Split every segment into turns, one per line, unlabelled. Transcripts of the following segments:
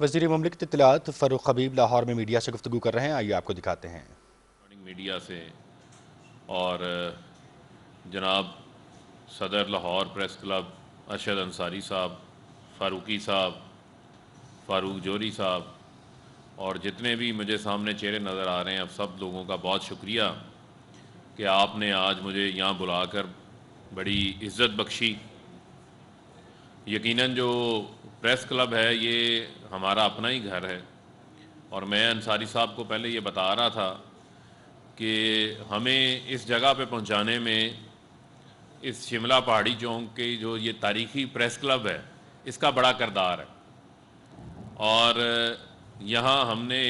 وزیر مملکت اطلاعات فاروق حبیب لاہور میں میڈیا سے گفتگو کر رہے ہیں، آئیے آپ کو دکھاتے ہیں۔
میڈیا سے اور جناب صدر لاہور پریس کلب ارشد انصاری صاحب، فاروقی صاحب، فاروق جوہری صاحب اور جتنے بھی مجھے سامنے چہرے نظر آ رہے ہیں، اب سب لوگوں کا بہت شکریہ کہ آپ نے آج مجھے یہاں بلا کر بڑی عزت بخشی۔ یقیناً جو پریس کلب ہے یہ ہمارا اپنا ہی گھر ہے، اور میں انصاری صاحب کو پہلے یہ بتا رہا تھا کہ ہمیں اس جگہ پہ پہنچانے میں اس شملہ پہاڑی چونک کی جو یہ تاریخی پریس کلب ہے اس کا بڑا کردار ہے، اور یہاں ہم نے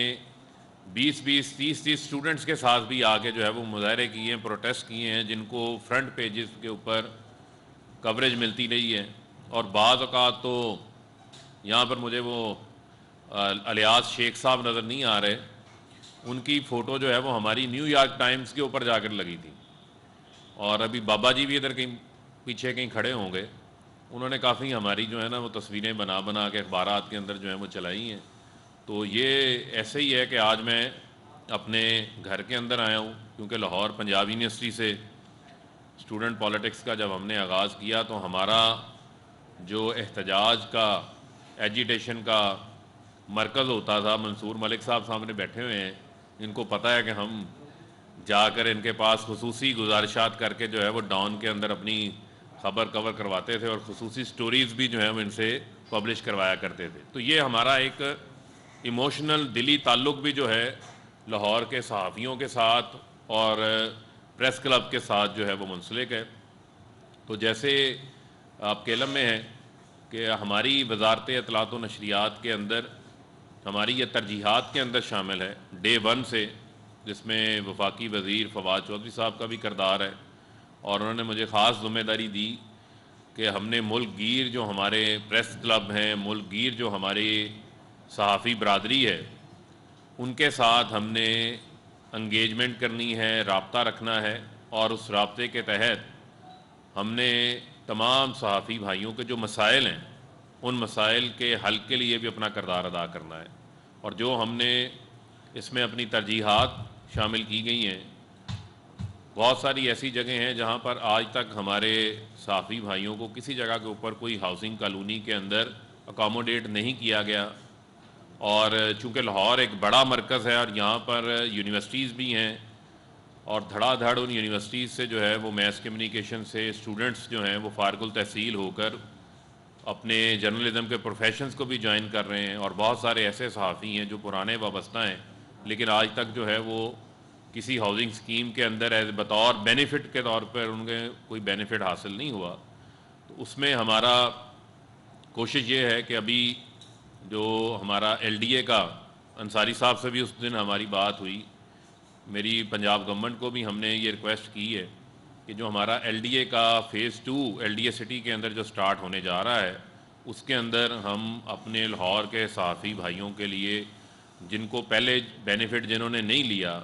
20-30 اسٹوڈنٹس کے ساتھ بھی آگے جو ہے وہ مظاہرے کیے ہیں، پروٹیسٹ کیے ہیں، جن کو فرنٹ پیجز کے اوپر کوریج ملتی رہی ہے۔ اور بعض اوقات تو یہاں پر مجھے وہ الیاس شیخ صاحب نظر نہیں آ رہے، ان کی فوٹو جو ہے وہ ہماری نیو یارک ٹائمز کے اوپر جا کر لگی تھی، اور ابھی بابا جی بھی ادھر کہیں پیچھے کہیں کھڑے ہوں گے، انہوں نے کافی ہماری جو ہے نا وہ تصویریں بنا کے اخبارات کے اندر جو ہیں وہ چلائی ہیں۔ تو یہ ایسے ہی ہے کہ آج میں اپنے گھر کے اندر آیا ہوں، کیونکہ لاہور پنجاب یونیورسٹی سے اسٹوڈنٹ پالیٹکس کا جب ہم نے آغاز کیا تو ہمارا جو احتجاج کا ایجیٹیشن کا مرکز ہوتا تھا، منصور ملک صاحب سامنے بیٹھے ہوئے ہیں، ان کو پتہ ہے کہ ہم جا کر ان کے پاس خصوصی گزارشات کر کے جو ہے وہ ڈان کے اندر اپنی خبر کور کرواتے تھے، اور خصوصی سٹوریز بھی جو ہیں وہ ان سے پبلش کروایا کرتے تھے۔ تو یہ ہمارا ایک ایموشنل دلی تعلق بھی جو ہے لاہور کے صحافیوں کے ساتھ اور پریس کلب کے ساتھ جو ہے وہ منسلک ہے۔ تو جیسے آپ کے علم میں ہے کہ ہماری وزارت اطلاعات و نشریات کے اندر ہماری یہ ترجیحات کے اندر شامل ہے ڈے 1 سے، جس میں وفاقی وزیر فواد چودھری صاحب کا بھی کردار ہے، اور انہوں نے مجھے خاص ذمہ داری دی کہ ہم نے ملک گیر جو ہمارے پریس کلب ہیں، ملک گیر جو ہماری صحافی برادری ہے، ان کے ساتھ ہم نے انگیجمنٹ کرنی ہے، رابطہ رکھنا ہے، اور اس رابطے کے تحت ہم نے تمام صحافی بھائیوں کے جو مسائل ہیں ان مسائل کے حل کے لیے بھی اپنا کردار ادا کرنا ہے۔ اور جو ہم نے اس میں اپنی ترجیحات شامل کی گئی ہیں، بہت ساری ایسی جگہیں ہیں جہاں پر آج تک ہمارے صحافی بھائیوں کو کسی جگہ کے اوپر کوئی ہاؤسنگ کالونی کے اندر اکاموڈیٹ نہیں کیا گیا، اور چونکہ لاہور ایک بڑا مرکز ہے اور یہاں پر یونیورسٹیز بھی ہیں، اور دھڑا دھڑ ان یونیورسٹیز سے جو ہے وہ میس کمیونیکیشن سے اسٹوڈنٹس جو ہیں وہ فارغ التحصیل ہو کر اپنے جرنلزم کے پروفیشنز کو بھی جوائن کر رہے ہیں، اور بہت سارے ایسے صحافی ہیں جو پرانے وابستہ ہیں لیکن آج تک جو ہے وہ کسی ہاؤسنگ اسکیم کے اندر ایز بطور بینیفٹ کے طور پر ان کے کوئی بینیفٹ حاصل نہیں ہوا۔ تو اس میں ہمارا کوشش یہ ہے کہ ابھی جو ہمارا ایل ڈی اے کا انصاری صاحب سے بھی اس دن ہماری بات ہوئی، میری پنجاب گورنمنٹ کو بھی ہم نے یہ ریکویسٹ کی ہے کہ جو ہمارا ایل ڈی اے کا phase 2 L D A city کے اندر جو سٹارٹ ہونے جا رہا ہے، اس کے اندر ہم اپنے لاہور کے صحافی بھائیوں کے لیے جن کو پہلے بینیفٹ جنہوں نے نہیں لیا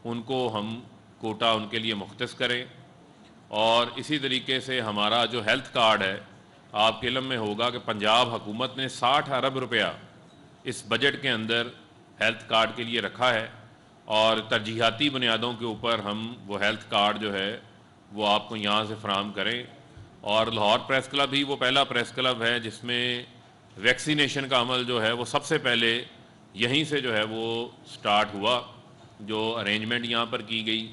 ان کو ہم کوٹا ان کے لیے مختص کریں، اور اسی طریقے سے ہمارا جو ہیلتھ کارڈ ہے، آپ کے علم میں ہوگا کہ پنجاب حکومت نے 60 ارب روپیہ اس بجٹ کے اندر ہیلتھ کارڈ کے لیے رکھا ہے، اور ترجیحاتی بنیادوں کے اوپر ہم وہ ہیلتھ کارڈ جو ہے وہ آپ کو یہاں سے فراہم کریں۔ اور لاہور پریس کلب ہی وہ پہلا پریس کلب ہے جس میں ویکسینیشن کا عمل جو ہے وہ سب سے پہلے یہیں سے جو ہے وہ سٹارٹ ہوا، جو ارینجمنٹ یہاں پر کی گئی،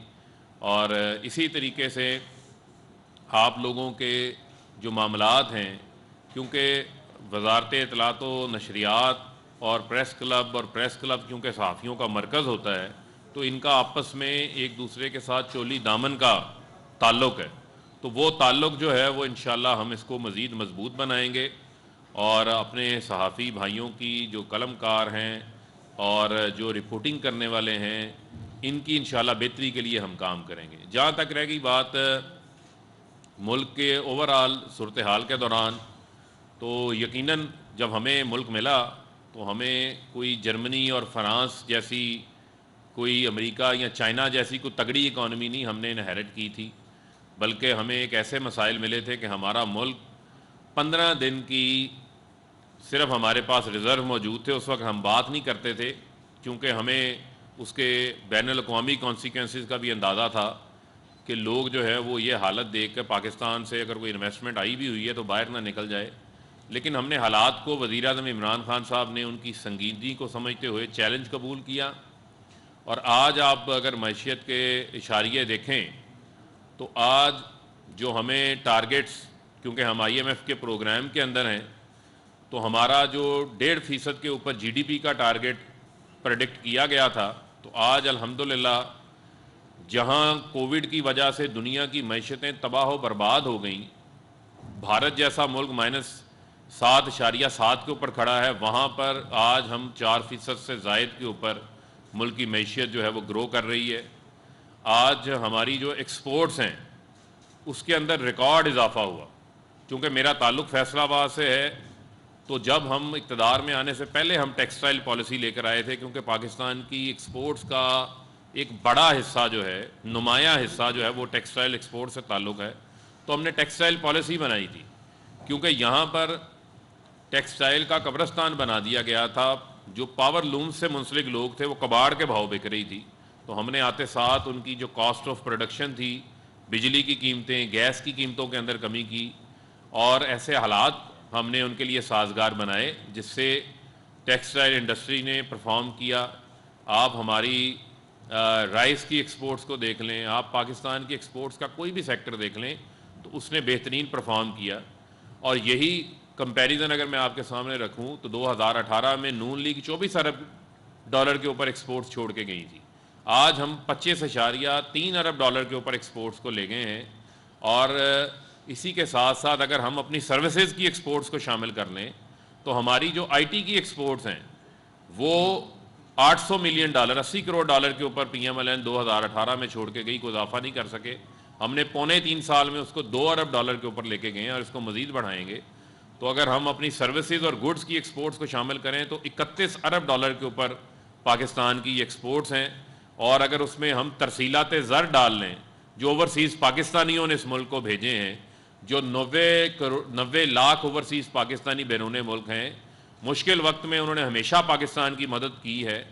اور اسی طریقے سے آپ لوگوں کے جو معاملات ہیں، کیونکہ وزارت اطلاعات و نشریات اور پریس کلب کیونکہ صحافیوں کا مرکز ہوتا ہے، تو ان کا آپس میں ایک دوسرے کے ساتھ چولی دامن کا تعلق ہے، تو وہ تعلق جو ہے وہ انشاءاللہ ہم اس کو مزید مضبوط بنائیں گے، اور اپنے صحافی بھائیوں کی جو قلم کار ہیں اور جو رپورٹنگ کرنے والے ہیں ان کی انشاءاللہ بہتری کے لیے ہم کام کریں گے۔ جہاں تک رہ گئی بات ملک کے اوورآل صورتحال کے دوران، تو یقیناً جب ہمیں ملک ملا تو ہمیں کوئی جرمنی اور فرانس جیسی، کوئی امریکہ یا چائنا جیسی کوئی تگڑی اکانومی نہیں ہم نے انہیرٹ کی تھی، بلکہ ہمیں ایک ایسے مسائل ملے تھے کہ ہمارا ملک 15 دن کی صرف ہمارے پاس ریزرو موجود تھے، اس وقت ہم بات نہیں کرتے تھے کیونکہ ہمیں اس کے بین الاقوامی کانسیکوینسز کا بھی اندازہ تھا کہ لوگ جو ہے وہ یہ حالت دیکھ کر پاکستان سے اگر کوئی انویسٹمنٹ آئی بھی ہوئی ہے تو باہر نہ نکل جائے. لیکن ہم نے حالات کو، وزیر اعظم عمران خان صاحب نے ان کی سنجیدگی کو سمجھتے ہوئے چیلنج قبول کیا. اور آج آپ اگر معیشت کے اشاریے دیکھیں تو آج جو ہمیں ٹارگیٹس، کیونکہ ہم IMF کے پروگرام کے اندر ہیں، تو ہمارا جو 1.5% کے اوپر GDP کا ٹارگیٹ پریڈکٹ کیا گیا تھا، تو آج الحمدللہ جہاں کووڈ کی وجہ سے دنیا کی معیشتیں تباہ و برباد ہو گئیں، بھارت جیسا ملک -7.7 کے اوپر کھڑا ہے، وہاں پر آج ہم 4% سے زائد کے اوپر ملک کی معیشت جو ہے وہ گرو کر رہی ہے. آج ہماری جو ایکسپورٹس ہیں اس کے اندر ریکارڈ اضافہ ہوا. چونکہ میرا تعلق فیصل آباد سے ہے تو جب ہم اقتدار میں آنے سے پہلے ہم ٹیکسٹائل پالیسی لے کر آئے تھے، کیونکہ پاکستان کی ایکسپورٹس کا ایک بڑا حصہ جو ہے، نمایاں حصہ جو ہے وہ ٹیکسٹائل ایکسپورٹ سے تعلق ہے. تو ہم نے ٹیکسٹائل پالیسی بنائی تھی کیونکہ یہاں پر ٹیکسٹائل کا قبرستان بنا دیا گیا تھا. جو پاور لوم سے منسلک لوگ تھے وہ کباڑ کے بھاؤ بک رہی تھی، تو ہم نے آتے ساتھ ان کی جو کاسٹ آف پروڈکشن تھی، بجلی کی قیمتیں، گیس کی قیمتوں کے اندر کمی کی، اور ایسے حالات ہم نے ان کے لیے سازگار بنائے جس سے ٹیکسٹائل انڈسٹری نے پرفارم کیا. آپ ہماری رائس کی ایکسپورٹس کو دیکھ لیں، آپ پاکستان کی ایکسپورٹس کا کوئی بھی سیکٹر دیکھ لیں تو اس نے بہترین پرفارم کیا. اور یہی کمپیریزن اگر میں آپ کے سامنے رکھوں تو 2018 میں نون لیگ 24 ارب ڈالر کے اوپر ایکسپورٹس چھوڑ کے گئی تھی. آج ہم 25.3 ارب ڈالر کے اوپر ایکسپورٹس کو لے گئے ہیں. اور اسی کے ساتھ ساتھ اگر ہم اپنی سروسز کی ایکسپورٹس کو شامل کر لیں تو ہماری جو IT کی ایکسپورٹس ہیں وہ 800 ملین ڈالر، 80 کروڑ ڈالر کے اوپر PMLN 2018 میں چھوڑ کے گئی، کوئی اضافہ نہیں کر سکے. ہم نے 3.25 سال میں اس کو 2 ارب ڈالر کے اوپر لے کے گئے ہیں اور اس کو مزید بڑھائیں گے. تو اگر ہم اپنی سروسز اور گڈز کی ایکسپورٹس کو شامل کریں تو 31 ارب ڈالر کے اوپر پاکستان کی ایکسپورٹس ہیں. اور اگر اس میں ہم ترسیلات زر ڈال لیں جو اوورسیز پاکستانیوں نے اس ملک کو بھیجے ہیں، جو 90 لاکھ اوورسیز پاکستانی بیرون ملک ہیں، مشکل وقت میں انہوں نے ہمیشہ پاکستان کی مدد کی ہے.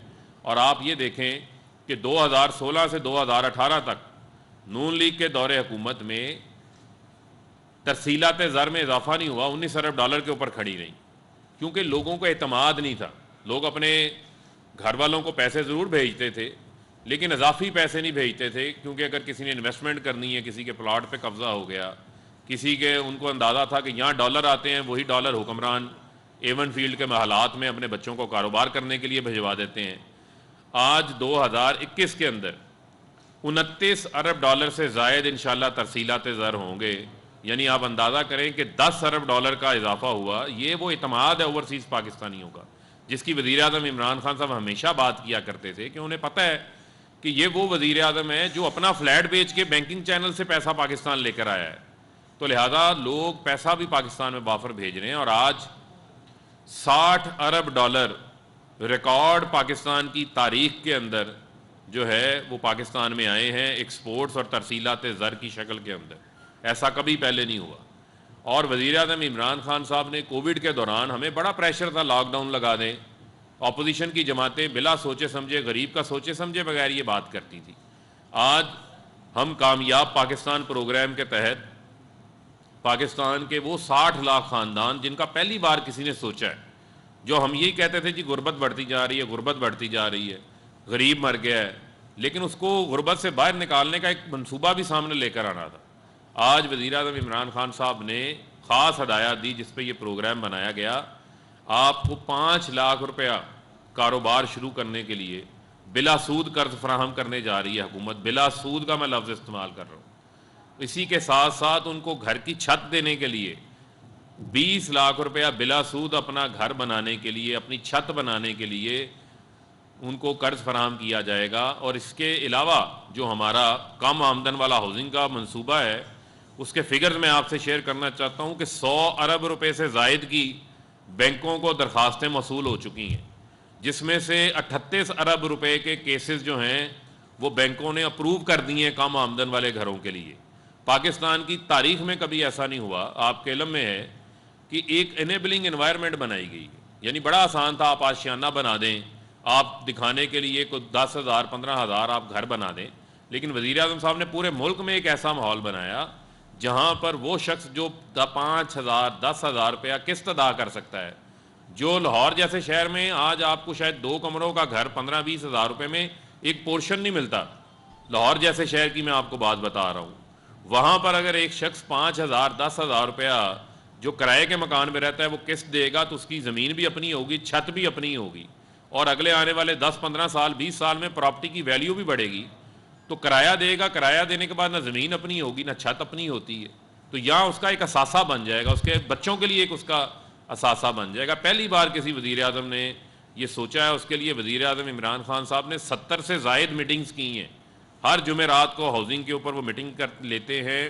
اور آپ یہ دیکھیں کہ 2016 سے 2018 تک نون لیگ کے دور حکومت میں ترسیلات زر میں اضافہ نہیں ہوا، 19 ارب ڈالر کے اوپر کھڑی رہیں، کیونکہ لوگوں کو اعتماد نہیں تھا. لوگ اپنے گھر والوں کو پیسے ضرور بھیجتے تھے لیکن اضافی پیسے نہیں بھیجتے تھے، کیونکہ اگر کسی نے انویسٹمنٹ کرنی ہے، کسی کے پلاٹ پہ قبضہ ہو گیا، کسی کے ان کو اندازہ تھا کہ یہاں ڈالر آتے ہیں، وہی ڈالر حکمران ایون فیلڈ کے محلات میں اپنے بچوں کو کاروبار کرنے کے لیے بھجوا دیتے ہیں. آج 2021 کے اندر 29 ارب ڈالر سے زائد انشاءاللہ ترسیلات زر ہوں گے. یعنی آپ اندازہ کریں کہ 10 ارب ڈالر کا اضافہ ہوا. یہ وہ اعتماد ہے اوورسیز پاکستانیوں کا جس کی وزیر اعظم عمران خان صاحب ہمیشہ بات کیا کرتے تھے کہ انہیں پتہ ہے کہ یہ وہ وزیر اعظم ہے جو اپنا فلیٹ بیچ کے بینکنگ چینل سے پیسہ پاکستان لے کر آیا ہے. تو لہذا لوگ پیسہ بھی پاکستان میں بافر بھیج رہے ہیں. اور آج 60 ارب ڈالر ریکارڈ پاکستان کی تاریخ کے اندر جو ہے وہ پاکستان میں آئے ہیں ایکسپورٹس اور ترسیلات زر کی شکل کے اندر. ایسا کبھی پہلے نہیں ہوا. اور وزیر اعظم عمران خان صاحب نے کووڈ کے دوران، ہمیں بڑا پریشر تھا لاک ڈاؤن لگا دیں، اپوزیشن کی جماعتیں بلا سوچے سمجھے، غریب کا سوچے سمجھے بغیر یہ بات کرتی تھی. آج ہم کامیاب پاکستان پروگرام کے تحت پاکستان کے وہ 60 لاکھ خاندان جن کا پہلی بار کسی نے سوچا ہے، جو ہم یہی کہتے تھے کہ غربت بڑھتی جا رہی ہے، غربت بڑھتی جا رہی ہے، غریب مر گیا ہے، لیکن اس کو غربت سے باہر نکالنے کا ایک منصوبہ بھی سامنے لے کر آنا تھا. آج وزیر اعظم عمران خان صاحب نے خاص ہدایات دی جس پہ یہ پروگرام بنایا گیا. آپ کو 5 لاکھ روپیہ کاروبار شروع کرنے کے لیے بلا سود قرض فراہم کرنے جا رہی ہے حکومت. بلا سود کا میں لفظ استعمال کر رہا ہوں. اسی کے ساتھ ساتھ ان کو گھر کی چھت دینے کے لیے 20 لاکھ روپیہ بلا سود اپنا گھر بنانے کے لیے، اپنی چھت بنانے کے لیے ان کو قرض فراہم کیا جائے گا. اور اس کے علاوہ جو ہمارا کم آمدن والا ہاؤسنگ کا منصوبہ ہے اس کے فگرز میں آپ سے شیئر کرنا چاہتا ہوں کہ 100 ارب روپے سے زائد کی بینکوں کو درخواستیں موصول ہو چکی ہیں، جس میں سے 38 ارب روپے کے کیسز جو ہیں وہ بینکوں نے اپروو کر دیے ہیں کم آمدن والے گھروں کے لیے. پاکستان کی تاریخ میں کبھی ایسا نہیں ہوا. آپ کے علم میں ہے کہ ایک انیبلنگ انوائرمنٹ بنائی گئی ہے. یعنی بڑا آسان تھا، آپ آشیانہ بنا دیں، آپ دکھانے کے لیے کوئی 10,000 15,000 آپ گھر بنا دیں، لیکن وزیر اعظم صاحب نے پورے ملک میں ایک ایسا ماحول بنایا جہاں پر وہ شخص جو 5,000 10,000 روپیہ قسط ادا کر سکتا ہے، جو لاہور جیسے شہر میں آج آپ کو شاید 2 کمروں کا گھر 15-20 ہزار روپے میں ایک پورشن نہیں ملتا، لاہور جیسے شہر کی میں آپ کو بات بتا رہا ہوں، وہاں پر اگر ایک شخص 5,000 10,000 روپیہ جو کرائے کے مکان میں رہتا ہے وہ قسط دے گا تو اس کی زمین بھی اپنی ہوگی، چھت بھی اپنی ہوگی، اور اگلے آنے والے 10-15 سال 20 سال میں پراپرٹی کی ویلیو بھی بڑھے گی. تو کرایہ دے گا، کرایہ دینے کے بعد نہ زمین اپنی ہوگی نہ چھت اپنی ہوتی ہے، تو یہاں اس کا ایک اثاثہ بن جائے گا، اس کے بچوں کے لیے ایک اس کا اثاثہ بن جائے گا. پہلی بار کسی وزیر اعظم نے یہ سوچا ہے. اس کے لیے وزیر اعظم عمران خان صاحب نے 70 سے زائد میٹنگز کی ہیں. ہر جمعرات کو ہاؤسنگ کے اوپر وہ میٹنگ کر لیتے ہیں،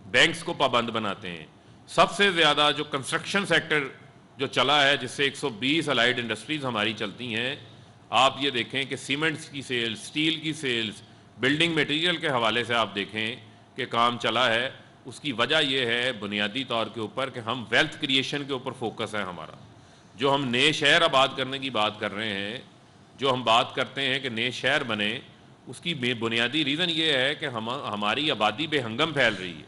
بینکس کو پابند بناتے ہیں. سب سے زیادہ جو کنسٹرکشن سیکٹر جو چلا ہے، جس سے 120 الائڈ انڈسٹریز ہماری چلتی ہیں، آپ یہ دیکھیں کہ سیمنٹس کی سیلز، سٹیل کی سیلز، بلڈنگ میٹیریل کے حوالے سے آپ دیکھیں کہ کام چلا ہے. اس کی وجہ یہ ہے بنیادی طور کے اوپر کہ ہم ویلتھ کریشن کے اوپر فوکس ہے ہمارا. جو ہم نئے شہر آباد کرنے کی بات کر رہے ہیں، جو ہم بات کرتے ہیں کہ نئے شہر بنے، اس کی بنیادی ریزن یہ ہے کہ ہماری آبادی بے ہنگم پھیل رہی ہے.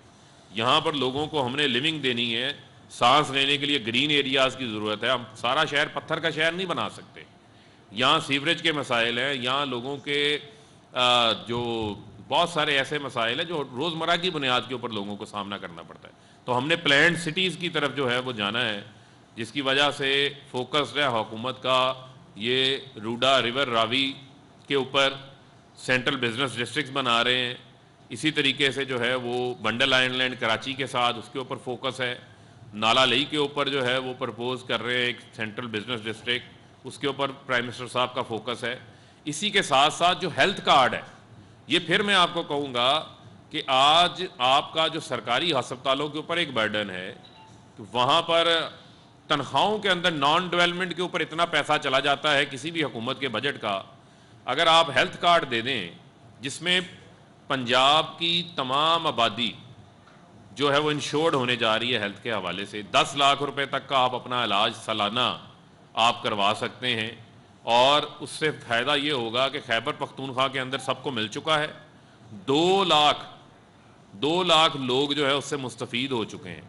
یہاں پر لوگوں کو ہم نے لیونگ دینی ہے، سانس لینے کے لیے گرین ایریاز کی ضرورت ہے. ہم سارا شہر پتھر کا شہر نہیں بنا سکتے. یہاں سیوریج کے مسائل ہیں، یہاں لوگوں کے جو بہت سارے ایسے مسائل ہیں جو روزمرہ کی بنیاد کے اوپر لوگوں کو سامنا کرنا پڑتا ہے. تو ہم نے پلانڈ سٹیز کی طرف جو ہے وہ جانا ہے، جس کی وجہ سے فوکس ہے حکومت کا. یہ روڈا ریور راوی کے اوپر سینٹرل بزنس ڈسٹرکٹس بنا رہے ہیں. اسی طریقے سے جو ہے وہ بنڈل آئلینڈ لینڈ کراچی کے ساتھ اس کے اوپر فوکس ہے. نالا لئی کے اوپر جو ہے وہ پرپوز کر رہے ہیں ایک سینٹرل بزنس ڈسٹرکٹ، اس کے اوپر پرائم منسٹر صاحب کا فوکس ہے. اسی کے ساتھ ساتھ جو ہیلتھ کارڈ ہے، یہ پھر میں آپ کو کہوں گا کہ آج آپ کا جو سرکاری ہسپتالوں کے اوپر ایک برڈن ہے کہ وہاں پر تنخواہوں کے اندر نان ڈیولپمنٹ کے اوپر اتنا پیسہ چلا جاتا ہے کسی بھی حکومت کے بجٹ کا. اگر آپ ہیلتھ کارڈ دے دیں جس میں پنجاب کی تمام آبادی جو ہے وہ انشورڈ ہونے جا رہی ہے ہیلتھ کے حوالے سے، 10 لاکھ روپے تک کا آپ اپنا علاج سالانہ آپ کروا سکتے ہیں. اور اس سے فائدہ یہ ہوگا کہ خیبر پختونخوا کے اندر سب کو مل چکا ہے. 2 لاکھ لوگ جو ہے اس سے مستفید ہو چکے ہیں،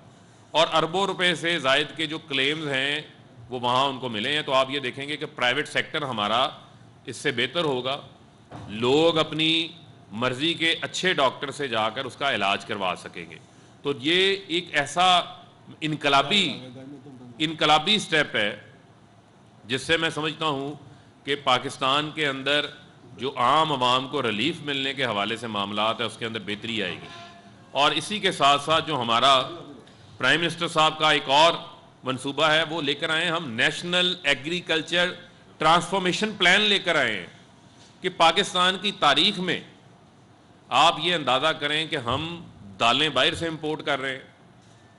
اور اربوں روپے سے زائد کے جو کلیمز ہیں وہ وہاں ان کو ملے ہیں. تو آپ یہ دیکھیں گے کہ پرائیویٹ سیکٹر ہمارا اس سے بہتر ہوگا. لوگ اپنی مرضی کے اچھے ڈاکٹر سے جا کر اس کا علاج کروا سکیں گے. تو یہ ایک ایسا انقلابی سٹیپ ہے جس سے میں سمجھتا ہوں کہ پاکستان کے اندر جو عام عوام کو ریلیف ملنے کے حوالے سے معاملات ہیں اس کے اندر بہتری آئے گی. اور اسی کے ساتھ ساتھ جو ہمارا پرائم منسٹر صاحب کا ایک اور منصوبہ ہے وہ لے کر آئے ہم نیشنل ایگریکلچر ٹرانسفارمیشن پلان لے کر آئے ہیں کہ پاکستان کی تاریخ میں آپ یہ اندازہ کریں کہ ہم دالیں باہر سے امپورٹ کر رہے ہیں،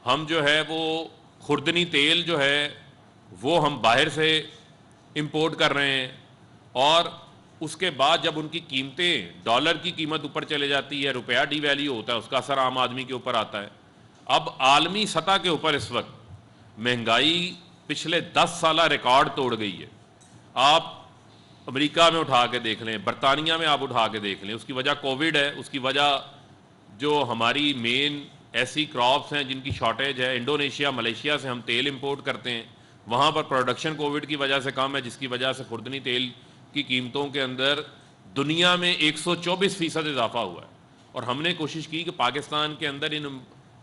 ہم جو ہے وہ خوردنی تیل جو ہے وہ ہم باہر سے امپورٹ کر رہے ہیں، اور اس کے بعد جب ان کی قیمتیں ڈالر کی قیمت اوپر چلے جاتی ہے، روپیہ ڈی ویلیو ہوتا ہے، اس کا اثر عام آدمی کے اوپر آتا ہے. اب عالمی سطح کے اوپر اس وقت مہنگائی پچھلے 10 سالہ ریکارڈ توڑ گئی ہے. آپ امریکہ میں اٹھا کے دیکھ لیں، برطانیہ میں آپ اٹھا کے دیکھ لیں، اس کی وجہ کووڈ ہے، اس کی وجہ جو ہماری مین ایسی کراپس ہیں جن کی شارٹیج ہے. انڈونیشیا ملیشیا سے ہم تیل امپورٹ کرتے ہیں، وہاں پر پروڈکشن کووڈ کی وجہ سے کم ہے، جس کی وجہ سے خوردنی تیل کی قیمتوں کے اندر دنیا میں 124% اضافہ ہوا ہے. اور ہم نے کوشش کی کہ پاکستان کے اندر ان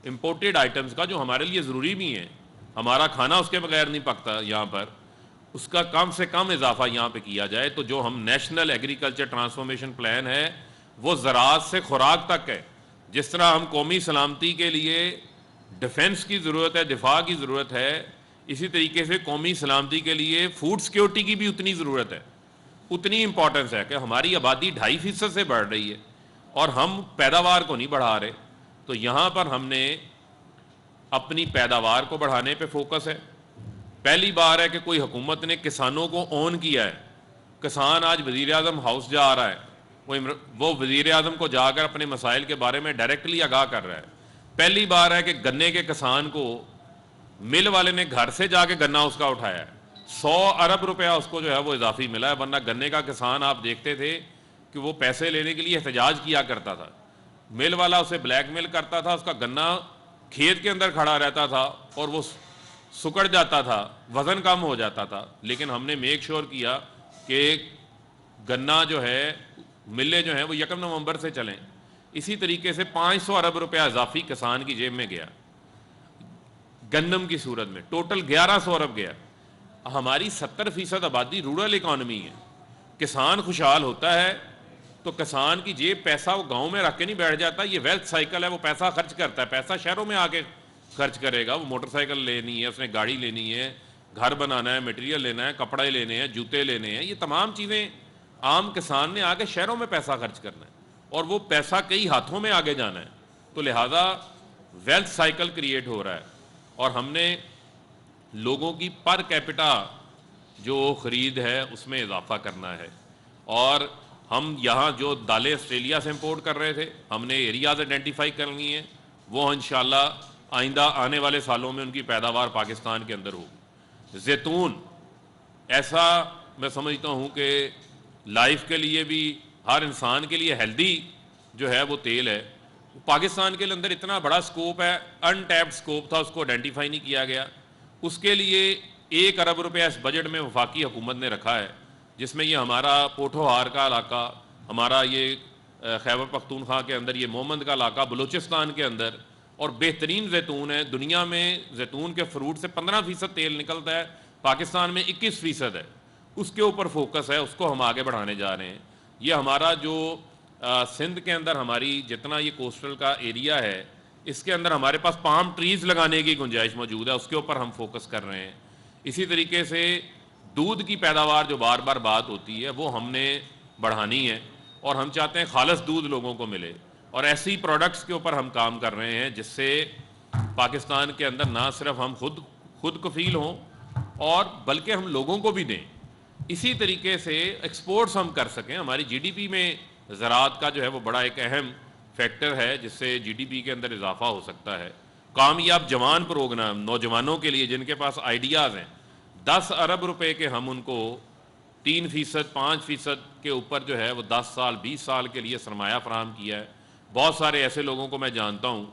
امپورٹڈ آئٹمز کا جو ہمارے لیے ضروری بھی ہیں، ہمارا کھانا اس کے بغیر نہیں پکتا یہاں پر، اس کا کم سے کم اضافہ یہاں پہ کیا جائے. تو جو ہم نیشنل ایگریکلچر ٹرانسفارمیشن پلان ہے وہ زراعت سے خوراک تک ہے. جس طرح ہم قومی سلامتی کے لیے ڈیفنس کی ضرورت ہے، دفاع کی ضرورت ہے، اسی طریقے سے قومی سلامتی کے لیے فوڈ سیکیورٹی کی بھی اتنی ضرورت ہے، اتنی امپورٹنس ہے کہ ہماری آبادی 2.5% سے بڑھ رہی ہے اور ہم پیداوار کو نہیں بڑھا رہے. تو یہاں پر ہم نے اپنی پیداوار کو بڑھانے پہ فوکس ہے. پہلی بار ہے کہ کوئی حکومت نے کسانوں کو اون کیا ہے. کسان آج وزیر اعظم ہاؤس جا رہا ہے، وہ وزیر اعظم کو جا کر اپنے مسائل کے بارے میں ڈائریکٹلی آگاہ کر رہا ہے. پہلی بار ہے کہ گنے کے کسان کو مل والے نے گھر سے جا کے گنا اس کا اٹھایا ہے, 100 ارب روپیہ اس کو جو ہے وہ اضافی ملا ہے, ورنہ گنے کا کسان آپ دیکھتے تھے کہ وہ پیسے لینے کے لیے احتجاج کیا کرتا تھا, مل والا اسے بلیک میل کرتا تھا, اس کا گنا کھیت کے اندر کھڑا رہتا تھا اور وہ سکڑ جاتا تھا, وزن کم ہو جاتا تھا. لیکن ہم نے میک شور کیا کہ گنا جو ہے, ملیں جو ہیں وہ 1 نومبر سے چلیں. اسی طریقے سے 500 ارب روپیہ اضافی کسان کی جیب میں گیا گندم کی صورت میں, ٹوٹل 1100 ارب گیا. ہماری 70% آبادی رورل اکانومی ہے, کسان خوشحال ہوتا ہے تو کسان کی جیب پیسہ وہ گاؤں میں رکھ کے نہیں بیٹھ جاتا, یہ ویلتھ سائیکل ہے, وہ پیسہ خرچ کرتا ہے, پیسہ شہروں میں آ کے خرچ کرے گا. وہ موٹر سائیکل لینی ہے, اس نے گاڑی لینی ہے, گھر بنانا ہے, مٹیریل لینا ہے, کپڑے لینے ہیں, جوتے لینے ہیں, یہ تمام چیزیں عام کسان نے آ کے شہروں میں پیسہ خرچ کرنا ہے اور وہ پیسہ کئی ہاتھوں میں آگے جانا ہے. تو لہذا ویلتھ سائیکل کریٹ ہو رہا ہے اور ہم نے لوگوں کی پر کیپٹا جو خرید ہے اس میں اضافہ کرنا ہے. اور ہم یہاں جو دالیں آسٹریلیا سے امپورٹ کر رہے تھے, ہم نے ایریاز آئیڈینٹیفائی کرنی ہیں, وہ انشاءاللہ آئندہ آنے والے سالوں میں ان کی پیداوار پاکستان کے اندر ہوگی. زیتون ایسا میں سمجھتا ہوں کہ لائف کے لیے بھی, ہر انسان کے لیے ہیلدی جو ہے وہ تیل ہے. پاکستان کے اندر اتنا بڑا سکوپ ہے, ان ٹیپڈ سکوپ تھا, اس کو آئیڈینٹیفائی نہیں کیا گیا. اس کے لیے 1 ارب روپیہ اس بجٹ میں وفاقی حکومت نے رکھا ہے, جس میں یہ ہمارا پوٹھوہار کا علاقہ, ہمارا یہ خیبر پختونخوا کے اندر یہ مومند کا علاقہ, بلوچستان کے اندر, اور بہترین زیتون ہے دنیا میں. زیتون کے فروٹ سے 15% تیل نکلتا ہے, پاکستان میں 21% ہے. اس کے اوپر فوکس ہے, اس کو ہم آگے بڑھانے جا رہے ہیں. یہ ہمارا جو سندھ کے اندر ہماری جتنا یہ کوسٹل کا ایریا ہے, اس کے اندر ہمارے پاس پام ٹریز لگانے کی گنجائش موجود ہے, اس کے اوپر ہم فوکس کر رہے ہیں. اسی طریقے سے دودھ کی پیداوار جو بار بار بات ہوتی ہے وہ ہم نے بڑھانی ہے, اور ہم چاہتے ہیں خالص دودھ لوگوں کو ملے, اور ایسی پروڈکٹس کے اوپر ہم کام کر رہے ہیں جس سے پاکستان کے اندر نہ صرف ہم خود کفیل ہوں اور بلکہ ہم لوگوں کو بھی دیں. اسی طریقے سے ایکسپورٹس ہم کر سکیں. ہماری جی ڈی پی میں زراعت کا جو ہے وہ بڑا ایک اہم فیکٹر ہے, جس سے جی ڈی پی کے اندر اضافہ ہو سکتا ہے. کامیاب جوان پروگرام نوجوانوں کے لیے جن کے پاس آئیڈیاز ہیں, 10 ارب روپے کے ہم ان کو 3%, 5% کے اوپر جو ہے وہ 10 سال 20 سال کے لیے سرمایہ فراہم کیا ہے. بہت سارے ایسے لوگوں کو میں جانتا ہوں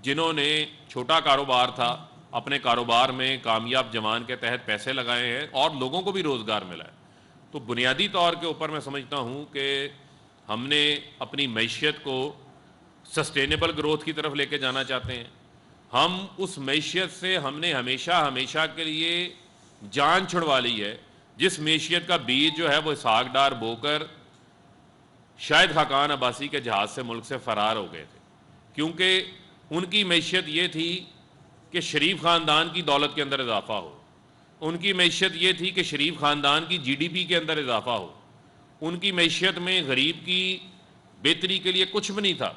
جنہوں نے چھوٹا کاروبار تھا, اپنے کاروبار میں کامیاب جوان کے تحت پیسے لگائے ہیں اور لوگوں کو بھی روزگار ملا ہے. تو بنیادی طور کے اوپر میں سمجھتا ہوں کہ ہم نے اپنی معیشت کو سسٹینیبل گروتھ کی طرف لے کے جانا چاہتے ہیں. ہم اس معیشت سے ہم نے ہمیشہ کے لیے جان چھڑوا لی ہے, جس معیشت کا بیج جو ہے وہ اسحاق ڈار بو کر شاید خاقان عباسی کے جہاز سے ملک سے فرار ہو گئے تھے, کیونکہ ان کی معیشت یہ تھی کہ شریف خاندان کی دولت کے اندر اضافہ ہو, ان کی معیشت یہ تھی کہ شریف خاندان کی جی ڈی پی کے اندر اضافہ ہو, ان کی معیشت میں غریب کی بہتری کے لیے کچھ بھی نہیں تھا.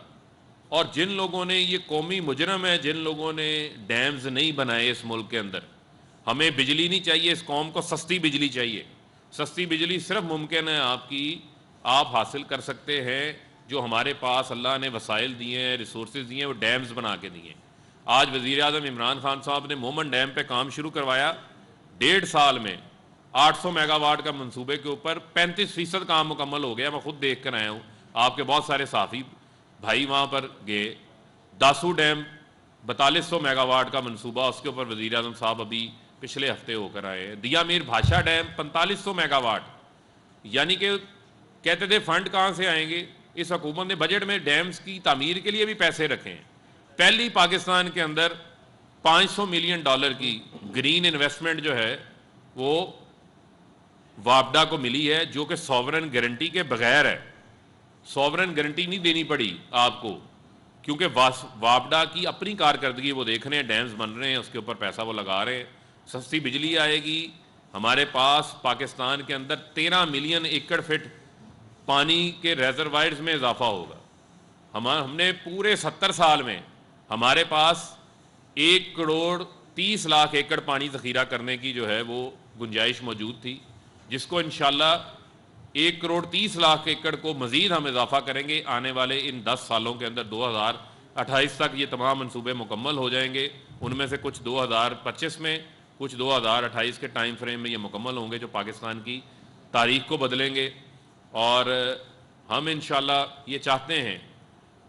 اور جن لوگوں نے, یہ قومی مجرم ہے جن لوگوں نے ڈیمز نہیں بنائے اس ملک کے اندر. ہمیں بجلی نہیں چاہیے, اس قوم کو سستی بجلی چاہیے. سستی بجلی صرف ممکن ہے آپ حاصل کر سکتے ہیں جو ہمارے پاس اللہ نے وسائل دیے ہیں, ریسورسز دیے ہیں, وہ ڈیمز بنا کے دیے ہیں. آج وزیر اعظم عمران خان صاحب نے مومن ڈیم پہ کام شروع کروایا, 1.5 سال میں 800 میگا واٹ کا منصوبے کے اوپر 35% کام مکمل ہو گیا. میں خود دیکھ کر آیا ہوں, آپ کے بہت سارے صحافی بھائی وہاں پر گئے. داسو ڈیم 4200 میگا واٹ کا منصوبہ, اس کے اوپر وزیر اعظم صاحب ابھی پچھلے ہفتے ہو کر آئے ہیں. دیا میر بھاشا ڈیم 4500 میگا واٹ, یعنی کہ کہتے تھے فنڈ کہاں سے آئیں گے, اس حکومت نے بجٹ میں ڈیمز کی تعمیر کے لیے بھی پیسے رکھے ہیں. پہلی پاکستان کے اندر $500 ملین کی گرین انویسٹمنٹ جو ہے وہ وابڈا کو ملی ہے, جو کہ سوورن گارنٹی کے بغیر ہے. سوورن گارنٹی نہیں دینی پڑی آپ کو, کیونکہ وابڈا کی اپنی کارکردگی وہ دیکھ رہے ہیں, ڈیمز بن رہے ہیں, اس کے اوپر پیسہ وہ لگا رہے ہیں. سستی بجلی آئے گی. ہمارے پاس پاکستان کے اندر 13 ملین ایکڑ فٹ پانی کے ریزروائرز میں اضافہ ہوگا. ہم نے پورے 70 سال میں ہمارے پاس 1 کروڑ 30 لاکھ ایکڑ پانی ذخیرہ کرنے کی جو ہے وہ گنجائش موجود تھی, جس کو انشاءاللہ 1 کروڑ 30 لاکھ ایکڑ کو مزید ہم اضافہ کریں گے آنے والے ان 10 سالوں کے اندر. 28 تک یہ تمام منصوبے مکمل ہو جائیں گے. ان میں سے کچھ 2025 میں، کچھ 2028 کے ٹائم فریم میں یہ مکمل ہوں گے، جو پاکستان کی تاریخ کو بدلیں گے. اور ہم انشاءاللہ یہ چاہتے ہیں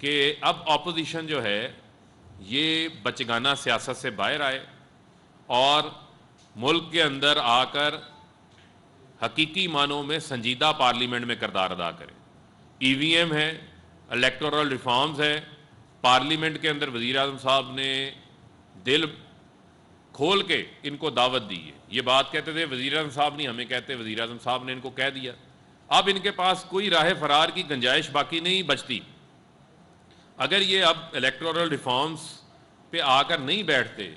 کہ اب اپوزیشن جو ہے یہ بچگانہ سیاست سے باہر آئے اور ملک کے اندر آ کر حقیقی معنوں میں سنجیدہ پارلیمنٹ میں کردار ادا کریں. ای وی ایم ہے، الیکٹورل ریفارمز ہے. پارلیمنٹ کے اندر وزیر اعظم صاحب نے دل کھول کے ان کو دعوت دی ہے. یہ بات کہتے تھے وزیر اعظم صاحب نہیں ہمیں کہتے، وزیر اعظم صاحب نے ان کو کہہ دیا. اب ان کے پاس کوئی راہ فرار کی گنجائش باقی نہیں بچتی. اگر یہ اب الیکٹورل ریفارمز پہ آ کر نہیں بیٹھتے،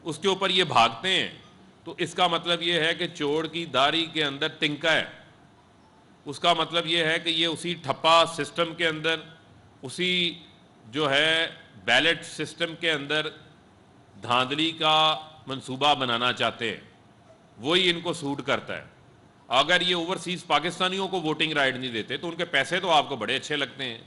اس کے اوپر یہ بھاگتے ہیں، تو اس کا مطلب یہ ہے کہ چوڑ کی داڑھی کے اندر تنکا ہے. اس کا مطلب یہ ہے کہ یہ اسی ٹھپا سسٹم کے اندر، اسی جو ہے بیلٹ سسٹم کے اندر دھاندلی کا منصوبہ بنانا چاہتے ہیں. وہی ان کو سوٹ کرتا ہے. اگر یہ اوورسیز پاکستانیوں کو ووٹنگ رائٹ نہیں دیتے تو ان کے پیسے تو آپ کو بڑے اچھے لگتے ہیں.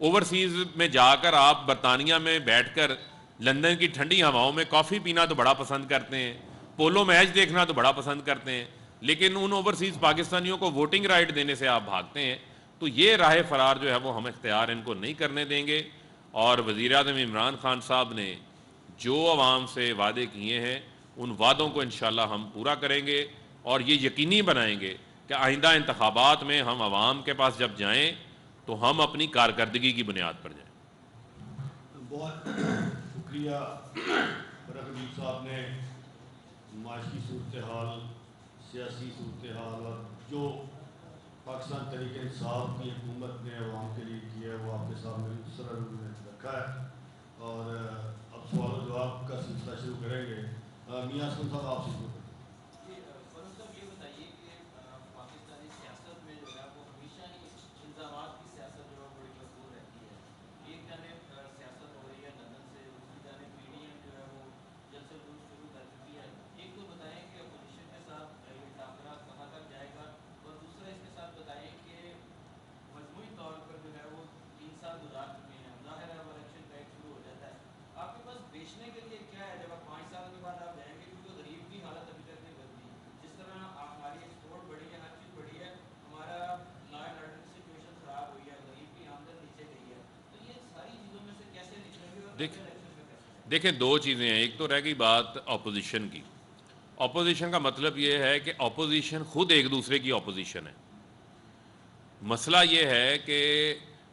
اوورسیز میں جا کر آپ برطانیہ میں بیٹھ کر لندن کی ٹھنڈی ہواؤں میں کافی پینا تو بڑا پسند کرتے ہیں، پولو میچ دیکھنا تو بڑا پسند کرتے ہیں، لیکن ان اوورسیز پاکستانیوں کو ووٹنگ رائٹ دینے سے آپ بھاگتے ہیں. تو یہ راہ فرار جو ہے وہ ہم اختیار ان کو نہیں کرنے دیں گے. اور وزیر اعظم عمران خان صاحب نے جو عوام سے وعدے کیے ہیں ان وعدوں کو انشاءاللہ ہم پورا کریں گے اور یہ یقینی بنائیں گے کہ آئندہ انتخابات میں ہم عوام کے پاس جب جائیں تو ہم اپنی کارکردگی کی بنیاد پر جائیں.
بہت شکریہ فرق حبیب صاحب نے معاشی صورتحال، سیاسی صورتحال اور جو پاکستان تحریک انصاف کی حکومت نے عوام کے لیے کیا ہے وہ آپ کے سامنے مختصراً رکھا ہے. اور اب سوال و جواب کا سلسلہ شروع کریں گے. میاں اسلم صاحب آپ سے شروع کریں.
فروخ صاحب یہ بتائیے کہ پاکستانی سیاست میں جو ہے وہ ہمیشہ ہی الزامات کی سیاست جو ہے بڑی مشہور رہتی ہے. ایک جانب سیاست ہو رہی ہے لندن سے، دوسری جانب پی ڈی ایم جو ہے وہ جلسے جلوس شروع کر چکی ہے. ایک تو بتائیں کہ اپوزیشن کے ساتھ یہ ٹاکرا کہاں تک جائے گا، اور دوسرا اس کے ساتھ بتائیں کہ مجموعی طور پر جو ہے وہ 3 سال گزار چکے ہیں، ظاہر ہے اب الیکشن کا ایک شروع ہو جاتا ہے. آپ کے پاس بیچنے کے لیے کیا ہے جب آپ 5 سال کے بعد آپ جائیں گے؟ کیونکہ غریب کی حالت ابھی تک نہیں بدلی. جس طرح ہماری ایکسپورٹ بڑھی ہے، ہر چیز بڑھی ہے، ہمارا لا اینڈ آرڈر کی سچویشن خراب ہوئی ہے، غریب کی آمدن نیچے گئی ہے. تو یہ ساری چیزوں میں سے کیسے نکلیں گے اور الیکشن میں کیسے؟
دیکھیں دو چیزیں ہیں. ایک تو رہ گئی بات اپوزیشن کی. اپوزیشن کا مطلب یہ ہے کہ اپوزیشن خود ایک دوسرے کی اپوزیشن ہے. مسئلہ یہ ہے کہ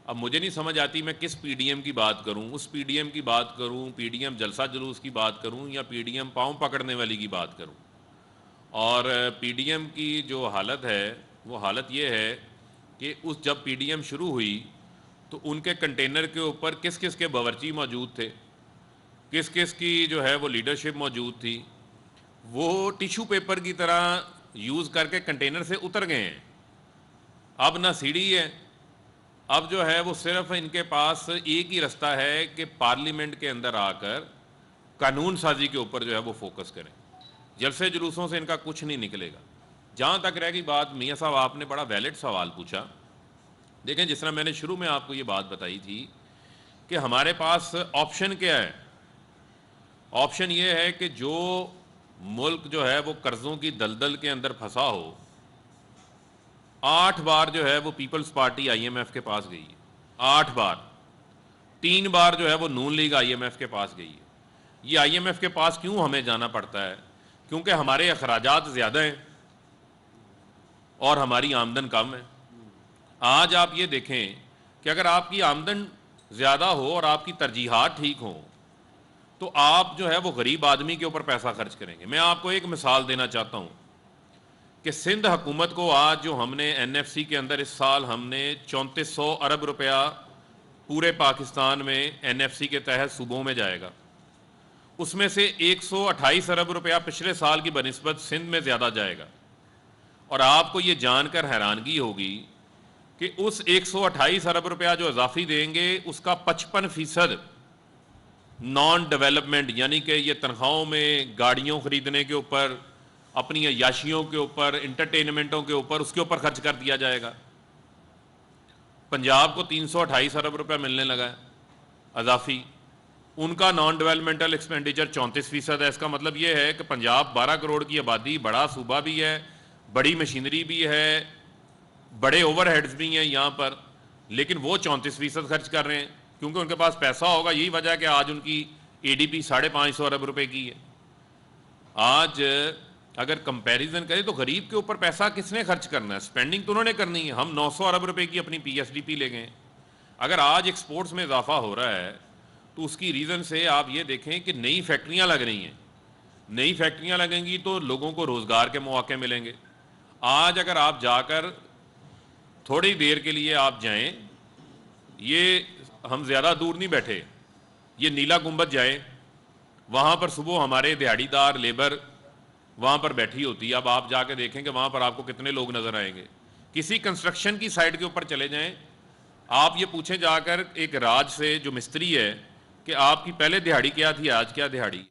اب مجھے نہیں سمجھ آتی میں کس پی ڈی ایم کی بات کروں، اس پی ڈی ایم کی بات کروں، پی ڈی ایم جلسہ جلوس کی بات کروں، یا پی ڈی ایم پاؤں پکڑنے والی کی بات کروں. اور پی ڈی ایم کی جو حالت ہے وہ حالت یہ ہے کہ اس جب پی ڈی ایم شروع ہوئی تو ان کے کنٹینر کے اوپر کس کس کے باورچی موجود تھے، کس کس کی جو ہے وہ لیڈرشپ موجود تھی، وہ ٹیشو پیپر کی طرح یوز کر کے کنٹینر سے اتر گئے ہیں. اب نہ سیڑھی ہے. اب جو ہے وہ صرف ان کے پاس ایک ہی رستہ ہے کہ پارلیمنٹ کے اندر آ کر قانون سازی کے اوپر جو ہے وہ فوکس کریں. جلسے جلوسوں سے ان کا کچھ نہیں نکلے گا. جہاں تک رہ گئی بات، میاں صاحب آپ نے بڑا ویلڈ سوال پوچھا. دیکھیں جس طرح میں نے شروع میں آپ کو یہ بات بتائی تھی کہ ہمارے پاس آپشن کیا ہے. آپشن یہ ہے کہ جو ملک جو ہے وہ قرضوں کی دلدل کے اندر پھنسا ہو، 8 بار جو ہے وہ Peoples Party I M F کے پاس گئی ہے. 8 بار. 3 بار جو ہے وہ نون لیگ آئی ایم ایف کے پاس گئی ہے. یہ آئی ایم ایف کے پاس کیوں ہمیں جانا پڑتا ہے؟ کیونکہ ہمارے اخراجات زیادہ ہیں اور ہماری آمدن کم ہے. آج آپ یہ دیکھیں کہ اگر آپ کی آمدن زیادہ ہو اور آپ کی ترجیحات ٹھیک ہوں تو آپ جو ہے وہ غریب آدمی کے اوپر پیسہ خرچ کریں گے. میں آپ کو ایک مثال دینا چاہتا ہوں کہ سندھ حکومت کو آج جو ہم نے این ایف سی کے اندر اس سال ہم نے 3400 ارب روپیہ پورے پاکستان میں این ایف سی کے تحت صوبوں میں جائے گا. اس میں سے 128 ارب روپیہ پچھلے سال کی بنسبت سندھ میں زیادہ جائے گا. اور آپ کو یہ جان کر حیرانگی ہوگی کہ اس 128 ارب روپیہ جو اضافی دیں گے اس کا 55% نان ڈیولپمنٹ، یعنی کہ یہ تنخواہوں میں، گاڑیوں خریدنے کے اوپر، اپنی عیاشیوں کے اوپر، انٹرٹینمنٹوں کے اوپر، اس کے اوپر خرچ کر دیا جائے گا. پنجاب کو 328 ارب روپیہ ملنے لگا ہے اضافی. ان کا نان ڈیولپمنٹل ایکسپینڈیچر 34% ہے. اس کا مطلب یہ ہے کہ پنجاب 12 کروڑ کی آبادی، بڑا صوبہ بھی ہے، بڑی مشینری بھی ہے، بڑے اوور ہیڈز بھی ہیں یہاں پر، لیکن وہ 34% خرچ کر رہے ہیں کیونکہ ان کے پاس پیسہ ہوگا. یہی وجہ ہے کہ آج ان کی ADP 550 ارب روپے کی ہے. آج اگر کمپیریزن کریں تو غریب کے اوپر پیسہ کس نے خرچ کرنا ہے؟ سپینڈنگ تو انہوں نے کرنی ہے. ہم 900 ارب روپے کی اپنی PSDP لے گئے. اگر آج ایکسپورٹس میں اضافہ ہو رہا ہے تو اس کی ریزن سے آپ یہ دیکھیں کہ نئی فیکٹریاں لگ رہی ہیں. نئی فیکٹریاں لگیں گی تو لوگوں کو روزگار کے مواقع ملیں گے. آج اگر آپ جا کر تھوڑی دیر کے لیے آپ جائیں، یہ ہم زیادہ دور نہیں بیٹھے، یہ نیلا گنبد جائیں، وہاں پر صبح ہمارے دیہڑی دار لیبر وہاں پر بیٹھی ہوتی ہے. اب آپ جا کے دیکھیں کہ وہاں پر آپ کو کتنے لوگ نظر آئیں گے. کسی کنسٹرکشن کی سائٹ کے اوپر چلے جائیں، آپ یہ پوچھیں جا کر ایک راج سے جو مستری ہے کہ آپ کی پہلے دہاڑی کیا تھی، آج کیا دہاڑی.